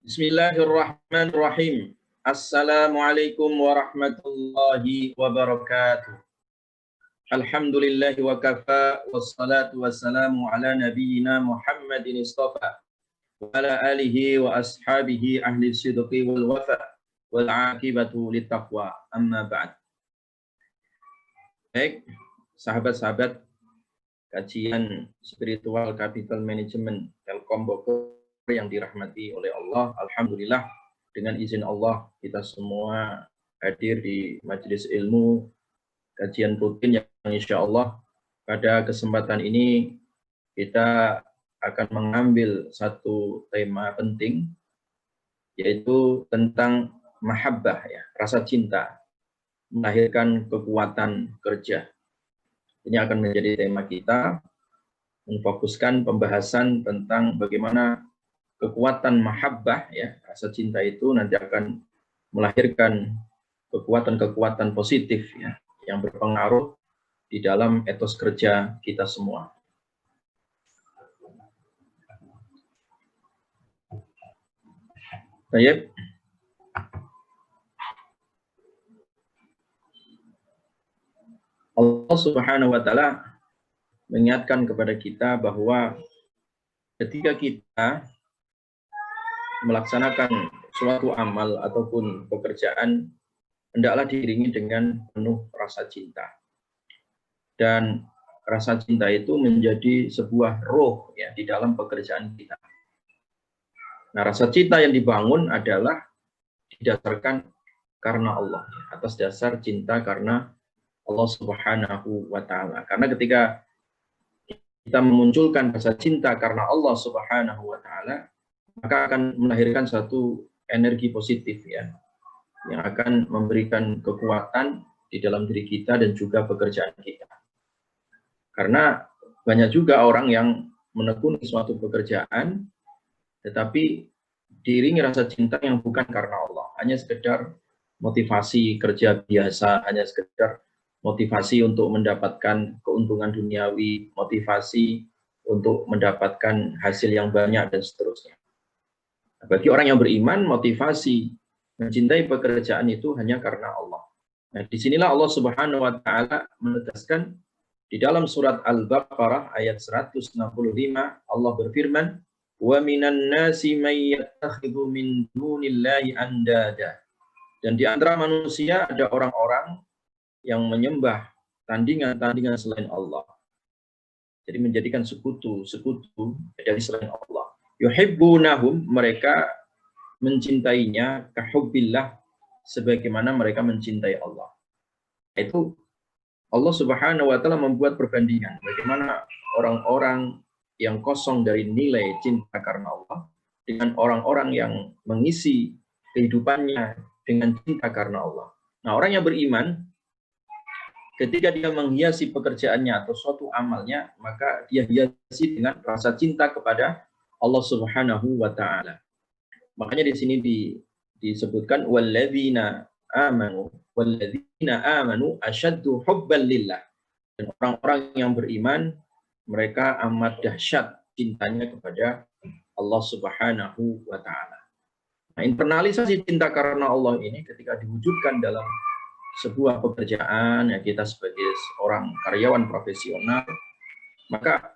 Bismillahirrahmanirrahim. Assalamualaikum warahmatullahi wabarakatuh. Alhamdulillahi wa kafa, wassalatu wassalamu ala nabiyyina Muhammadin istafa, wa ala alihi wa ashabihi ahli sidqi wal wafa, wal aqibatu littaqwa, amma ba'd. Baik, sahabat-sahabat kajian spiritual capital management Telkom Bogor yang dirahmati oleh Allah, alhamdulillah dengan izin Allah kita semua hadir di majelis ilmu kajian rutin yang insya Allah pada kesempatan ini kita akan mengambil satu tema penting, yaitu tentang mahabbah, ya, rasa cinta melahirkan kekuatan kerja. Ini akan menjadi tema kita, memfokuskan pembahasan tentang bagaimana kekuatan mahabbah, ya, rasa cinta itu nanti akan melahirkan kekuatan-kekuatan positif, ya, yang berpengaruh di dalam etos kerja kita semua. Baik. Allah Subhanahu wa Ta'ala mengingatkan kepada kita bahwa ketika kita melaksanakan suatu amal ataupun pekerjaan, hendaklah diiringi dengan penuh rasa cinta. Dan rasa cinta itu menjadi sebuah roh, ya, di dalam pekerjaan kita. Nah, rasa cinta yang dibangun adalah didasarkan karena Allah, atas dasar cinta karena Allah Subhanahu wa Ta'ala. Karena ketika kita memunculkan rasa cinta karena Allah Subhanahu wa Ta'ala, maka akan melahirkan satu energi positif, ya, yang akan memberikan kekuatan di dalam diri kita dan juga pekerjaan kita. Karena banyak juga orang yang menekuni suatu pekerjaan tetapi diiringi rasa cinta yang bukan karena Allah, hanya sekedar motivasi kerja biasa, hanya sekedar motivasi untuk mendapatkan keuntungan duniawi, motivasi untuk mendapatkan hasil yang banyak, dan seterusnya. Bagi orang yang beriman, motivasi mencintai pekerjaan itu hanya karena Allah. Nah, disinilah Allah Subhanahu wa Ta'ala menegaskan di dalam surat Al-Baqarah ayat 165, Allah berfirman, "Wa minan nasi may yattakhidhu min dunillahi andada." Dan di antara manusia ada orang-orang yang menyembah tandingan-tandingan selain Allah. Jadi menjadikan sekutu dari selain Allah. Yuhibbunahum, mereka mencintainya, kahubbillah, sebagaimana mereka mencintai Allah. Itu Allah Subhanahu wa Ta'ala membuat perbandingan bagaimana orang-orang yang kosong dari nilai cinta karena Allah dengan orang-orang yang mengisi kehidupannya dengan cinta karena Allah. Nah, orang yang beriman ketika dia menghiasi pekerjaannya atau suatu amalnya, maka dia hiasi dengan rasa cinta kepada Allah Subhanahu wa Ta'ala. Makanya di sini disebutkan walladzina amanu asyaddu hubban lillah. Dan orang-orang yang beriman, mereka amat dahsyat cintanya kepada Allah Subhanahu wa Ta'ala. Nah, internalisasi cinta karena Allah ini ketika diwujudkan dalam sebuah pekerjaan, ya, kita sebagai seorang karyawan profesional, maka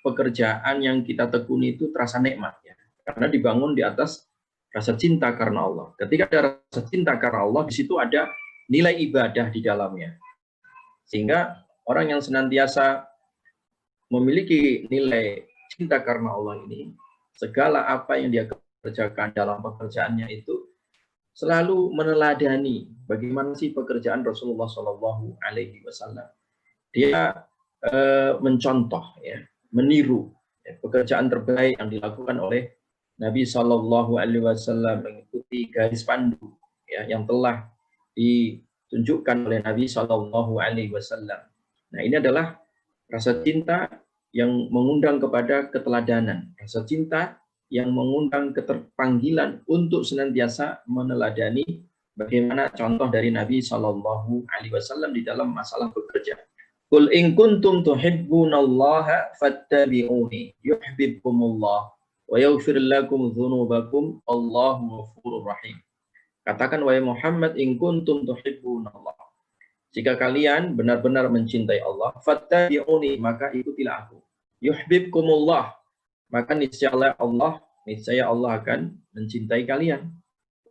pekerjaan yang kita tekuni itu terasa nikmat, ya, karena dibangun di atas rasa cinta karena Allah. Ketika ada rasa cinta karena Allah, di situ ada nilai ibadah di dalamnya, sehingga orang yang senantiasa memiliki nilai cinta karena Allah ini, segala apa yang dia kerjakan dalam pekerjaannya itu selalu meneladani bagaimana sih pekerjaan Rasulullah Shallallahu Alaihi Wasallam. Dia mencontoh, ya, meniru, ya, pekerjaan terbaik yang dilakukan oleh Nabi Shallallahu Alaihi Wasallam, mengikuti garis pandu, ya, yang telah ditunjukkan oleh Nabi Shallallahu Alaihi Wasallam. Nah, ini adalah rasa cinta yang mengundang kepada keteladanan, rasa cinta yang mengundang keterpanggilan untuk senantiasa meneladani bagaimana contoh dari Nabi Shallallahu Alaihi Wasallam di dalam masalah bekerja. Qul in kuntum tuhibbunallaha fattabi'uni yuhibbukumullah wa yaghfir lakum dzunubakum Allahu ghafurur rahim. Katakan wahai Muhammad, in kuntum tuhibbunallah. Jika kalian benar-benar mencintai Allah, fattabi'uni, maka ikutilah aku. Yuhibbukumullah, maka niscaya Allah akan mencintai kalian.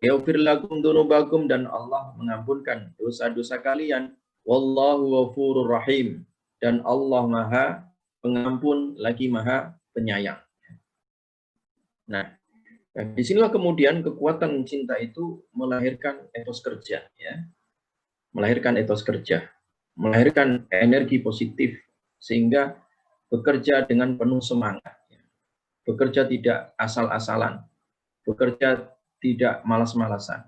Yaghfir lakum dzunubakum, dan Allah mengampunkan dosa-dosa kalian. Wallahu ghafurur rahim, dan Allah Maha Pengampun lagi Maha Penyayang. Nah, disinilah kemudian kekuatan cinta itu melahirkan etos kerja, ya. Melahirkan etos kerja, melahirkan energi positif, sehingga bekerja dengan penuh semangat, bekerja tidak asal-asalan, bekerja tidak malas-malasan,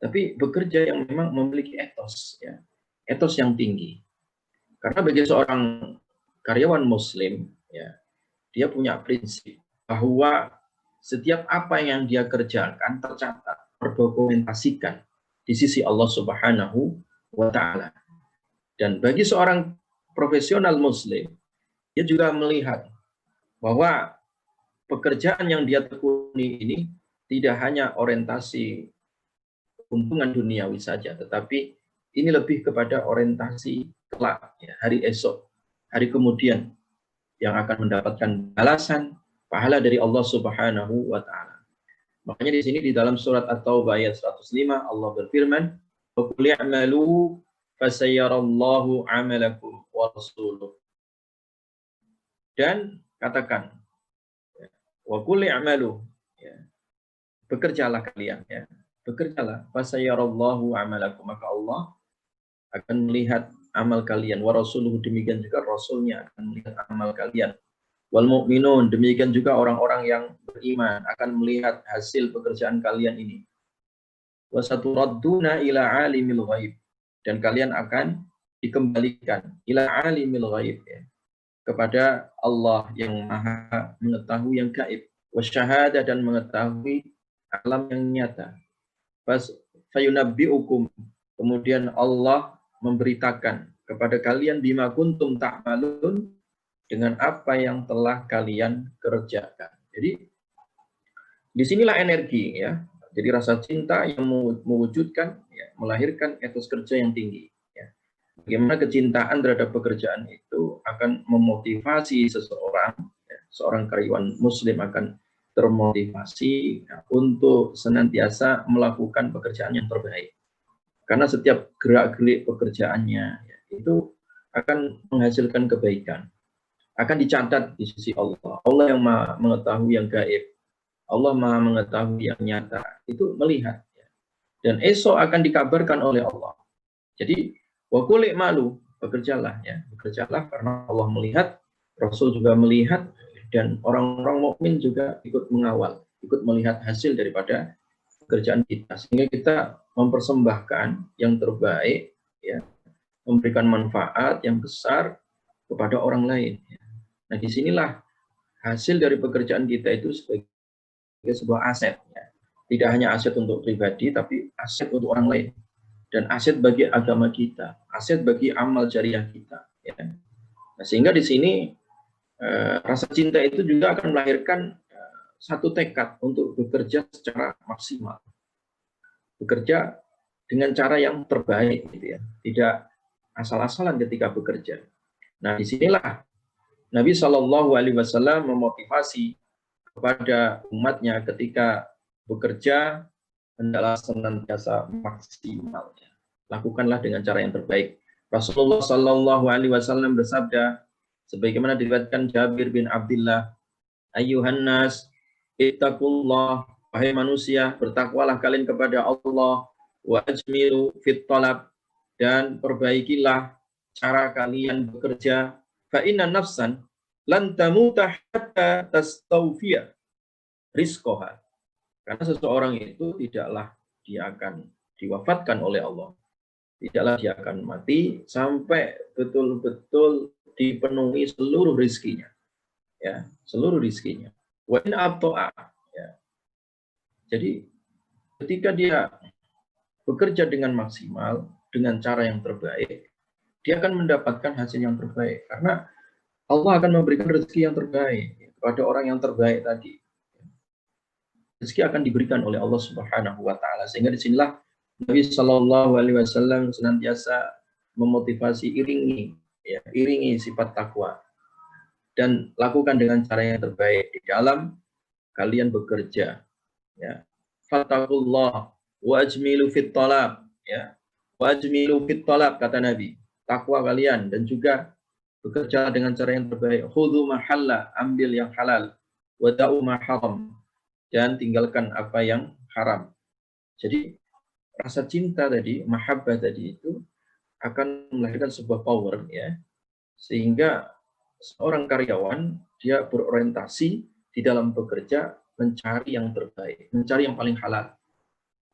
tapi bekerja yang memang memiliki etos, ya, etos yang tinggi. Karena bagi seorang karyawan Muslim, ya, dia punya prinsip bahwa setiap apa yang dia kerjakan tercatat, terdokumentasikan di sisi Allah Subhanahu wa Ta'ala. Dan bagi seorang profesional Muslim, dia juga melihat bahwa pekerjaan yang dia tekuni ini tidak hanya orientasi keuntungan duniawi saja, tetapi ini lebih kepada orientasi kelak, ya, hari esok, hari kemudian, yang akan mendapatkan balasan pahala dari Allah Subhanahu wa Ta'ala. Makanya di sini di dalam surat At-Taubah ayat 105 Allah berfirman, "Wa qul i'malu fasayyarallahu 'amalakum wa rasuluh." Dan katakan, wa qul i'malu, ya, bekerjalah kalian, ya, bekerjalah, fasayyarallahu 'amalakum, maka Allah akan melihat amal kalian, wa rasuluhu, demikian juga rasulnya akan melihat amal kalian. Wal mu'minun, demikian juga orang-orang yang beriman akan melihat hasil pekerjaan kalian ini. Wa saturadduna ila alimil ghaib, dan kalian akan dikembalikan ila alimil ghaib, ya, kepada Allah yang Maha mengetahui yang gaib, wasyahadah, dan mengetahui alam yang nyata. Fayunabbi'ukum, kemudian Allah memberitakan kepada kalian bima kuntum ta'malun, dengan apa yang telah kalian kerjakan. Jadi disinilah energi, ya. Jadi rasa cinta yang mewujudkan, ya, melahirkan etos kerja yang tinggi, ya. Bagaimana kecintaan terhadap pekerjaan itu akan memotivasi seseorang, ya, seorang karyawan Muslim akan termotivasi, ya, untuk senantiasa melakukan pekerjaan yang terbaik. Karena setiap gerak-gerik pekerjaannya, ya, itu akan menghasilkan kebaikan, akan dicatat di sisi Allah. Allah yang Maha mengetahui yang gaib, Allah Maha mengetahui yang nyata, itu melihat, ya. Dan esok akan dikabarkan oleh Allah. Jadi wa qul i'malu, bekerjalah, ya, bekerjalah, karena Allah melihat, Rasul juga melihat, dan orang-orang mukmin juga ikut mengawal, ikut melihat hasil daripada pekerjaan kita, sehingga kita mempersembahkan yang terbaik, ya, memberikan manfaat yang besar kepada orang lain, ya. Nah, disinilah hasil dari pekerjaan kita itu sebagai sebuah aset, ya. Tidak hanya aset untuk pribadi, tapi aset untuk orang lain, dan aset bagi agama kita, aset bagi amal jariah kita, ya. Nah, sehingga di sini rasa cinta itu juga akan melahirkan satu tekad untuk bekerja secara maksimal, bekerja dengan cara yang terbaik, gitu, ya. Tidak asal-asalan ketika bekerja. Nah, disinilah Nabi Shallallahu Alaihi Wasallam memotivasi kepada umatnya ketika bekerja, hendaklah senantiasa maksimal, ya. Lakukanlah dengan cara yang terbaik. Rasulullah Shallallahu Alaihi Wasallam bersabda, sebagaimana diriwayatkan Jabir bin Abdullah, Ayyuhan nas, ittaqullah, wahai manusia, bertakwalah kalian kepada Allah, wa ajmilu fit talab, dan perbaikilah cara kalian bekerja. Fa inna nafsan lan tamuta hatta tastawfiya rizqaha. Karena seseorang itu tidaklah dia akan diwafatkan oleh Allah. Tidaklah dia akan mati sampai betul-betul dipenuhi seluruh rizkinya, ya, seluruh rizkinya. Wa in abta'a, ya. Jadi ketika dia bekerja dengan maksimal, dengan cara yang terbaik, dia akan mendapatkan hasil yang terbaik, karena Allah akan memberikan rezeki yang terbaik kepada orang yang terbaik tadi. rezeki akan diberikan oleh Allah Subhanahu wa taala. Sehingga disinilah Nabi Shallallahu alaihi wasallam senantiasa memotivasi, iringi sifat takwa dan lakukan dengan cara yang terbaik di dalam kalian bekerja, ya. Fattaqullah wa ajmilu fit talab, ya. Wa ajmilu fit talab, kata Nabi. Takwa kalian dan juga bekerja dengan cara yang terbaik. Khudhu mahalla, ambil yang halal. Wada'u ma haram, dan tinggalkan apa yang haram. Jadi rasa cinta tadi, mahabbah tadi itu akan melahirkan sebuah power, ya, sehingga seorang karyawan dia berorientasi di dalam bekerja mencari yang terbaik, mencari yang paling halal,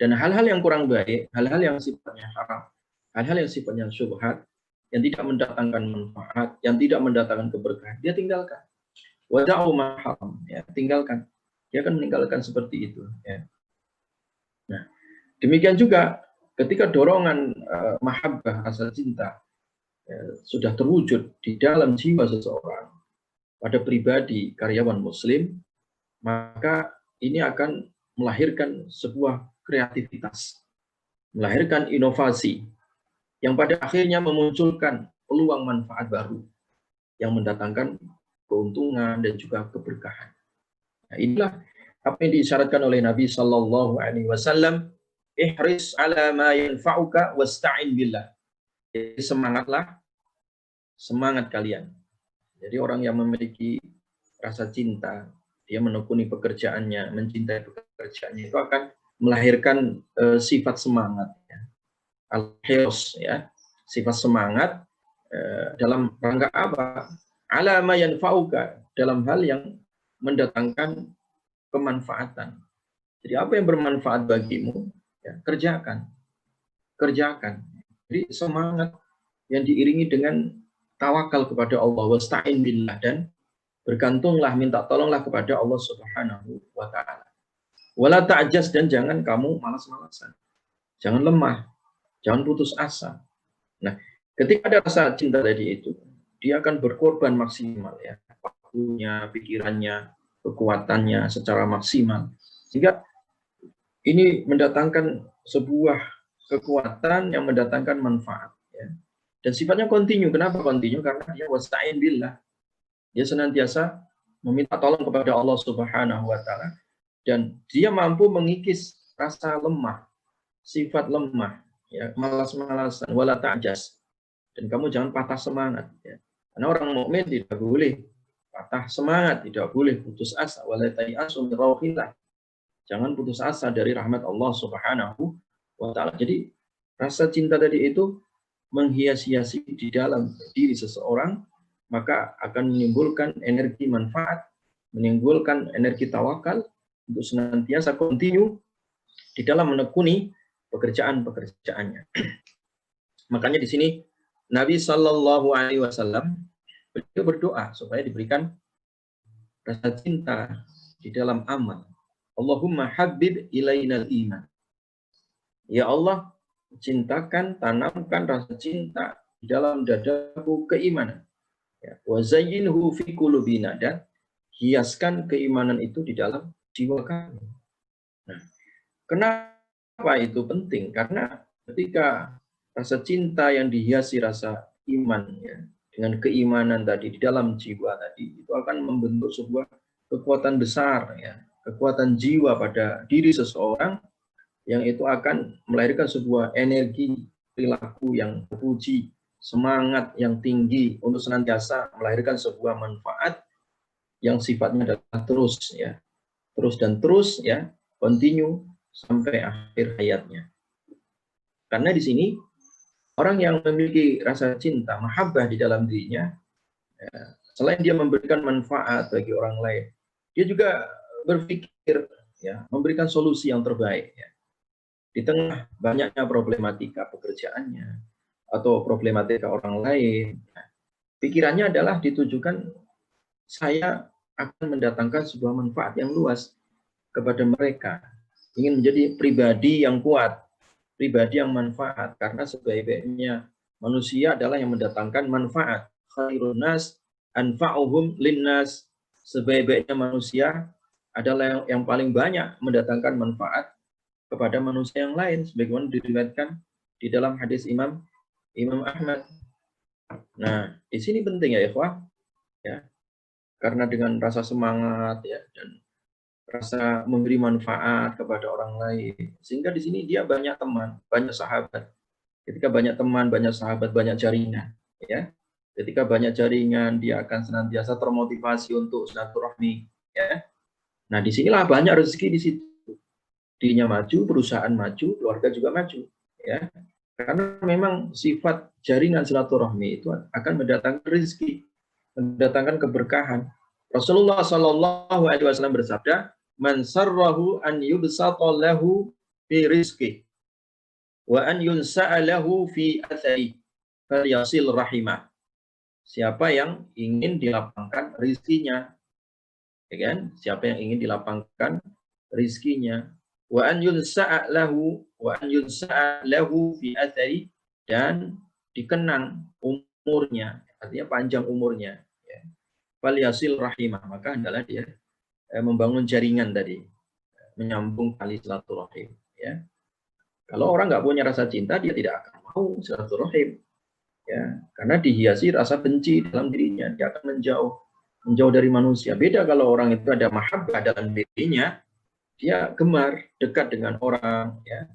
dan hal-hal yang kurang baik, hal-hal yang sifatnya haram, hal-hal yang sifatnya syubhat, yang tidak mendatangkan manfaat, yang tidak mendatangkan keberkahan, dia tinggalkan. Wada'u ma haram, ya, tinggalkan. Dia akan meninggalkan seperti itu, ya. Nah, demikian juga ketika dorongan mahabbah, rasa cinta, sudah terwujud di dalam jiwa seseorang pada pribadi karyawan muslim, maka ini akan melahirkan sebuah kreativitas, melahirkan inovasi yang pada akhirnya memunculkan peluang manfaat baru yang mendatangkan keuntungan dan juga keberkahan. Nah, inilah apa yang diisyaratkan oleh Nabi Shallallahu alaihi wasallam, ihris ala ma yanfa'uka wasta'in billah. Jadi semangat kalian. Jadi orang yang memiliki rasa cinta, dia menekuni pekerjaannya, mencintai pekerjaannya, itu akan melahirkan sifat semangat, ya. Al-hirs, ya, sifat semangat dalam rangka apa? Ala ma yanfa'uka, dalam hal yang mendatangkan kemanfaatan. Jadi apa yang bermanfaat bagimu, ya, kerjakan. Jadi semangat yang diiringi dengan tawakal kepada Allah, wasta'in billah, dan bergantunglah, minta tolonglah kepada Allah Subhanahu wa taala. Wala ta'jaz, dan jangan kamu malas-malasan. Jangan lemah, jangan putus asa. Nah, ketika ada rasa cinta tadi itu, dia akan berkorban maksimal, ya. Waktunya, pikirannya, kekuatannya secara maksimal. Sehingga ini mendatangkan sebuah kekuatan yang mendatangkan manfaat, ya. Dan sifatnya kontinu. Kenapa kontinu? Karena dia wasta'in billah. Dia senantiasa meminta tolong kepada Allah Subhanahu wa taala, dan dia mampu mengikis rasa lemah, sifat lemah, ya, malas-malasan, wala ta'jas. Dan kamu jangan patah semangat, ya. Karena orang mukmin tidak boleh patah semangat, tidak boleh putus asa, wala ta'iasu min rauhillah. Jangan putus asa dari rahmat Allah Subhanahu wa taala. Jadi rasa cinta tadi itu menghias-hiasi di dalam diri seseorang, maka akan menimbulkan energi manfaat, menimbulkan energi tawakal untuk senantiasa kontinu di dalam menekuni pekerjaan-pekerjaannya. Makanya di sini Nabi Shallallahu alaihi wasallam beliau berdoa supaya diberikan rasa cinta di dalam amal. Allahumma habib ilainal iman. Ya Allah, cintakan, tanamkan rasa cinta di dalam dadaku keimanan. Ya, wa zayyinhu fi qulubina, dan hiaskan keimanan itu di dalam jiwa kami. Nah, kenapa itu penting? Karena ketika rasa cinta yang dihiasi rasa iman, ya, dengan keimanan tadi di dalam jiwa tadi, itu akan membentuk sebuah kekuatan besar, ya, kekuatan jiwa pada diri seseorang, yang itu akan melahirkan sebuah energi perilaku yang terpuji, semangat yang tinggi untuk senantiasa melahirkan sebuah manfaat yang sifatnya adalah terus, ya, terus dan terus, ya, continue sampai akhir hayatnya. Karena di sini orang yang memiliki rasa cinta, mahabbah di dalam dirinya, ya, selain dia memberikan manfaat bagi orang lain, dia juga berpikir, ya, memberikan solusi yang terbaik, ya. Di tengah banyaknya problematika pekerjaannya atau problematika orang lain, pikirannya adalah ditujukan, saya akan mendatangkan sebuah manfaat yang luas kepada mereka. Ingin menjadi pribadi yang kuat, pribadi yang manfaat, karena sebaik-baiknya manusia adalah yang mendatangkan manfaat. Khairun nas anfa'uhum linnas. Sebaik-baiknya manusia adalah yang paling banyak mendatangkan manfaat kepada manusia yang lain, sebagaimana diriwayatkan di dalam hadis Imam Ahmad. Nah, di sini penting ya ikhwah, ya, karena dengan rasa semangat ya dan rasa memberi manfaat kepada orang lain, sehingga di sini dia banyak teman, banyak sahabat. Ketika banyak teman, banyak sahabat, banyak jaringan, ya. Ketika banyak jaringan, dia akan senantiasa termotivasi untuk silaturahmi, ya. Nah, disinilah banyak rezeki di situ. Dirinya maju, perusahaan maju, keluarga juga maju, ya. Karena memang sifat jaringan silaturahmi itu akan mendatangkan rezeki, mendatangkan keberkahan. Rasulullah Shallallahu Alaihi Wasallam bersabda, "Man sarrahu an yubsata lahu fi rizqi wa an yunsa'a lahu fi athari falyasil rahimah." Siapa yang ingin dilapangkan rizkinya, ya kan? Siapa yang ingin dilapangkan rizkinya, wa an yunsa'a lahu fi athari, dan dikenang umurnya, artinya panjang umurnya, ya. Falyasil rahimah, maka adalah dia membangun jaringan tadi, menyambung tali silaturahim, ya. Kalau orang nggak punya rasa cinta, dia tidak akan mau silaturahim, ya, karena dihiasi rasa benci dalam dirinya, dia akan menjauh dari manusia. Beda kalau orang itu ada mahabbah dalam dirinya, dia gemar dekat dengan orang, ya,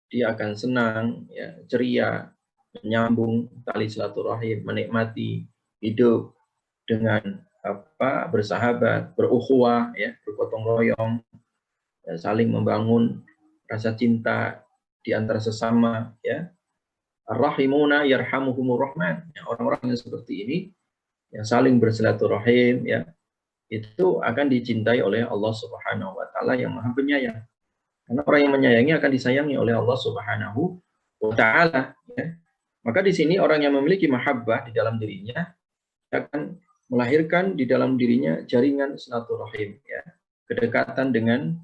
dia akan senang, ya, ceria, menyambung tali silaturahim, menikmati hidup dengan bersahabat, berukhuwah, ya, bergotong royong, ya, saling membangun rasa cinta di antara sesama, ya. Ar-rahimuna yarhamuhumur rahman. Ya, orang-orang yang seperti ini yang saling bersilaturahim, ya, itu akan dicintai oleh Allah Subhanahu wa taala yang Maha Penyayang. Karena orang yang menyayangi akan disayangi oleh Allah Subhanahu wa taala, ya. Maka di sini orang yang memiliki mahabbah di dalam dirinya akan melahirkan di dalam dirinya jaringan silaturahim, ya, kedekatan dengan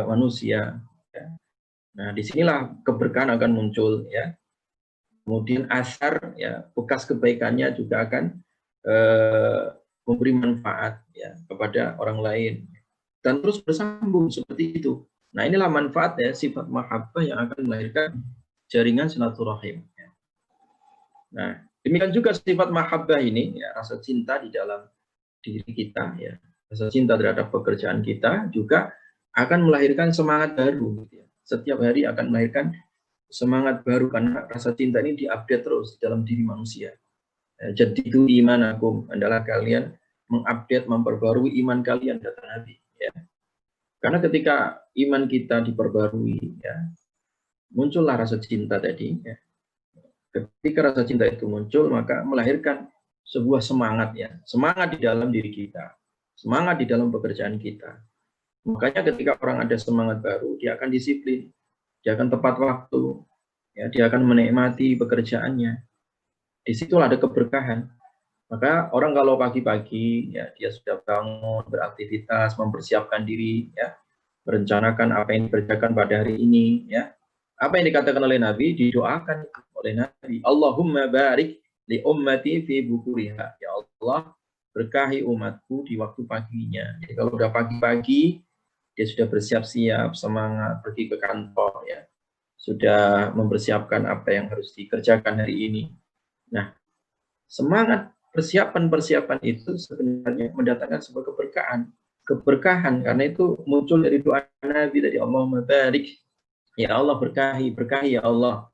manusia, ya. Nah, disinilah keberkahan akan muncul, ya. Kemudian asar, ya, bekas kebaikannya juga akan memberi manfaat, ya, kepada orang lain dan terus bersambung seperti itu. Nah, inilah manfaat, ya, sifat mahabbah yang akan melahirkan jaringan silaturahim, ya. Nah, demikian juga sifat mahabbah ini, ya, rasa cinta di dalam diri kita, ya, rasa cinta terhadap pekerjaan kita juga akan melahirkan semangat baru, gitu, ya. Setiap hari akan melahirkan semangat baru karena rasa cinta ini diupdate terus dalam diri manusia. Jadi itu iman aku adalah kalian mengupdate, memperbarui iman kalian, kata Nabi, ya. Karena ketika iman kita diperbarui, ya, muncullah rasa cinta tadi, ya. Ketika rasa cinta itu muncul, maka melahirkan sebuah semangat, ya, semangat di dalam diri kita, semangat di dalam pekerjaan kita. Makanya ketika orang ada semangat baru, dia akan disiplin, dia akan tepat waktu, ya, dia akan menikmati pekerjaannya. Disitulah ada keberkahan. Maka orang kalau pagi-pagi, ya, dia sudah bangun, beraktivitas, mempersiapkan diri, ya, merencanakan apa yang dikerjakan pada hari ini, ya. Apa yang dikatakan oleh Nabi, didoakan oleh Nabi, Allahumma barik li ummati fi bukuriha. Ya Allah, berkahi umatku di waktu paginya. Jadi kalau udah pagi-pagi, dia sudah bersiap-siap, semangat pergi ke kantor, ya. Sudah mempersiapkan apa yang harus dikerjakan hari ini. Nah, semangat persiapan-persiapan itu sebenarnya mendatangkan sebuah keberkahan karena itu muncul dari doa Nabi tadi, Allahumma barik, ya Allah, berkahi ya Allah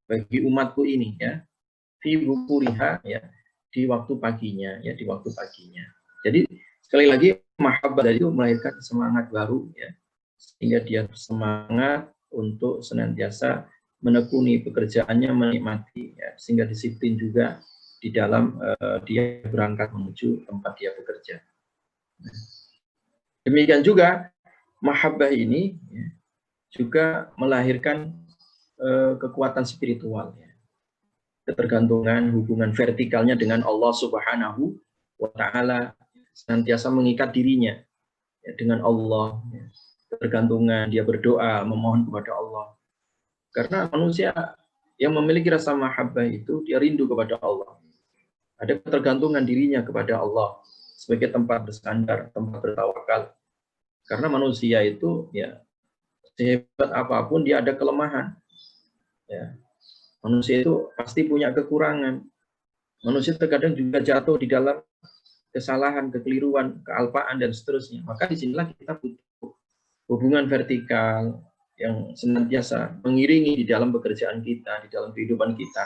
bagi umatku ini, ya, fi bukuriha, ya, di waktu paginya, ya, di waktu paginya. Jadi sekali lagi mahabbah itu melahirkan semangat baru, ya, sehingga dia semangat untuk senantiasa menekuni pekerjaannya, menikmati, ya, sehingga disiplin juga di dalam dia berangkat menuju tempat dia bekerja. Demikian juga mahabbah ini, ya, juga melahirkan kekuatan spiritual, ya. Ketergantungan, hubungan vertikalnya dengan Allah Subhanahu wa taala, senantiasa mengikat dirinya, ya, dengan Allah, ya. Ketergantungan, dia berdoa, memohon kepada Allah. Karena manusia yang memiliki rasa mahabbah itu dia rindu kepada Allah. Ada ketergantungan dirinya kepada Allah sebagai tempat bersandar, tempat bertawakal. Karena manusia itu ya sehebat apapun dia ada kelemahan. Ya. Manusia itu pasti punya kekurangan. Manusia terkadang juga jatuh di dalam kesalahan, kekeliruan, kealpaan dan seterusnya. Maka disinilah kita butuh hubungan vertikal yang senantiasa mengiringi di dalam pekerjaan kita, di dalam kehidupan kita.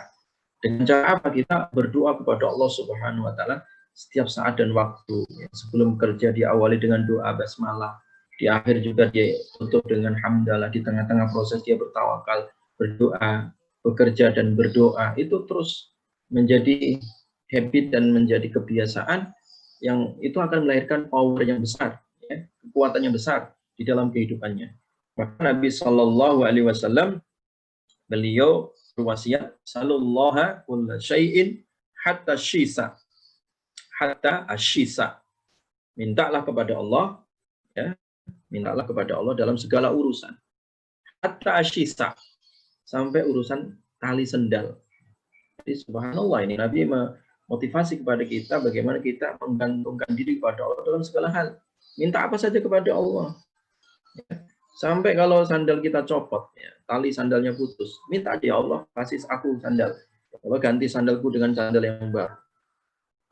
Dengan cara apa? Kita berdoa kepada Allah Subhanahu wa taala setiap saat dan waktu. Sebelum kerja diawali dengan doa basmalah, di akhir juga dia tutup dengan hamdalah, di tengah-tengah proses dia bertawakal, berdoa, bekerja dan berdoa. Itu terus menjadi habit dan menjadi kebiasaan yang itu akan melahirkan power yang besar, ya, kekuatan yang besar di dalam kehidupannya. Maka Nabi Shallallahu Alaihi Wasallam beliau berwasiat, "Salullaha kulla syai'in hatta syisa, hatta asyisa." Mintalah kepada Allah, ya, mintalah kepada Allah dalam segala urusan. Hatta asyisa, sampai urusan tali sendal. Jadi subhanallah, ini Nabi motivasi kepada kita bagaimana kita menggantungkan diri kepada Allah dalam segala hal. Minta apa saja kepada Allah. Ya. Sampai kalau sandal kita copot, ya, tali sandalnya putus, minta dia Allah kasih aku sandal. Allah ganti sandalku dengan sandal yang baru.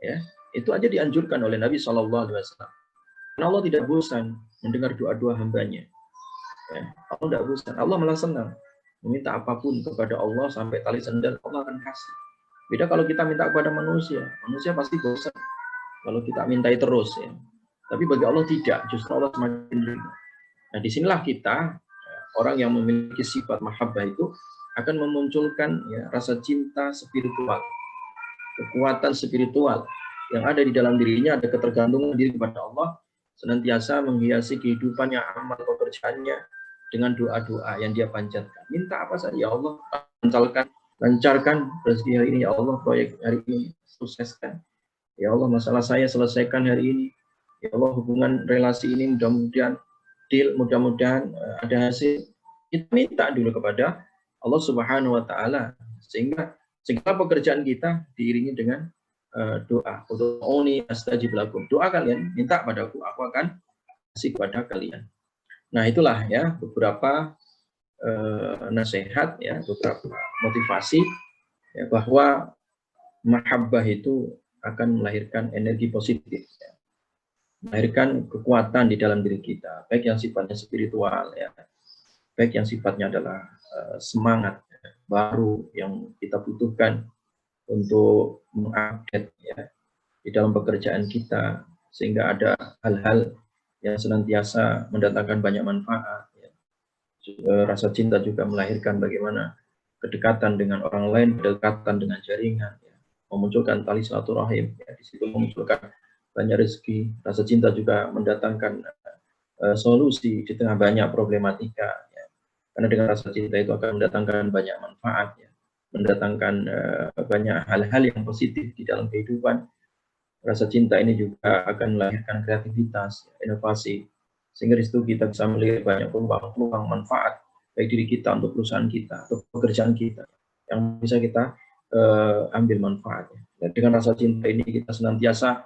Ya, itu aja dianjurkan oleh Nabi Shallallahu Alaihi Wasallam. Karena Allah tidak bosan mendengar doa-doa hambanya. Ya, Allah tidak bosan. Allah malah senang meminta apapun kepada Allah sampai tali sandal Allah akan kasih. Beda kalau kita minta kepada manusia, manusia pasti bosan kalau kita mintai terus, ya. Tapi bagi Allah tidak, justru Allah semakin rindu. Nah, disinilah kita, orang yang memiliki sifat mahabbah itu akan memunculkan, ya, rasa cinta spiritual, kekuatan spiritual yang ada di dalam dirinya, ada ketergantungan diri kepada Allah, senantiasa menghiasi kehidupannya, amal pekerjaannya dengan doa-doa yang dia panjatkan. Minta apa saja, ya Allah, lancarkan rezeki hari ini, ya Allah, proyek hari ini sukseskan, ya Allah, masalah saya selesaikan hari ini, ya Allah, hubungan relasi ini mudah-mudahan deal, mudah-mudahan ada hasil. Kita minta dulu kepada Allah Subhanahu wa taala sehingga segala pekerjaan kita diiringi dengan doa. Ud'uuni astajib lakum. Doa kalian, minta padaku, aku akan kasih kepada kalian. Nah, itulah ya beberapa nasihat, ya, beberapa motivasi, ya, bahwa mahabbah itu akan melahirkan energi positif, ya. Melahirkan kekuatan di dalam diri kita, baik yang sifatnya spiritual, ya, baik yang sifatnya adalah semangat, ya, baru yang kita butuhkan untuk mengupdate, ya, di dalam pekerjaan kita sehingga ada hal-hal yang senantiasa mendatangkan banyak manfaat, ya. Rasa cinta juga melahirkan bagaimana kedekatan dengan orang lain, kedekatan dengan jaringan, ya, memunculkan tali silaturahim, ya, di situ memunculkan banyak rezeki. Rasa cinta juga mendatangkan solusi di tengah banyak problematika, ya. Karena dengan rasa cinta itu akan mendatangkan banyak manfaat, ya, mendatangkan banyak hal-hal yang positif di dalam kehidupan. Rasa cinta ini juga akan melahirkan kreativitas, ya, inovasi, sehingga di situ kita bisa melihat banyak peluang manfaat baik diri kita, untuk perusahaan kita, untuk pekerjaan kita yang bisa kita ambil manfaatnya. Dan dengan rasa cinta ini kita senantiasa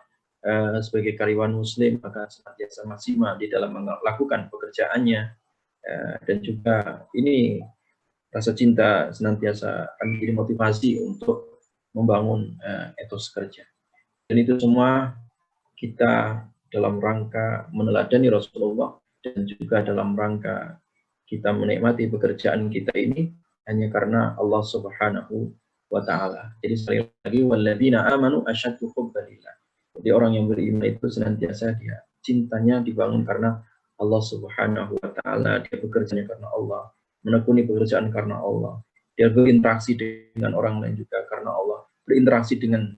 sebagai karyawan muslim akan senantiasa maksimal di dalam melakukan pekerjaannya, dan juga ini rasa cinta senantiasa akan menjadi motivasi untuk membangun etos kerja. Dan itu semua kita dalam rangka meneladani Rasulullah dan juga dalam rangka kita menikmati pekerjaan kita ini hanya karena Allah Subhanahu wa taala. Jadi sekali lagi, walladzina amanu asyaddu hubban lillah. Jadi orang yang beriman itu senantiasa dia cintanya dibangun karena Allah Subhanahu wa taala, dia bekerjanya karena Allah, menekuni pekerjaan karena Allah. Dia berinteraksi dengan orang lain juga karena Allah, berinteraksi dengan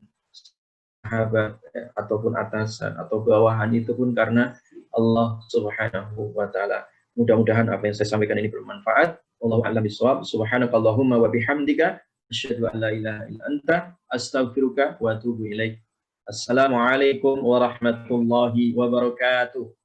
sahabat, ataupun atasan atau bawahan itu pun karena Allah Subhanahu wa taala. Mudah-mudahan apa yang saya sampaikan ini bermanfaat. Wallahu a'lam bishawab. Subhanakallahumma wa bihamdika asyhadu an la ilaha illa anta astaghfiruka wa atubu ilaik. Assalamualaikum warahmatullahi wabarakatuh.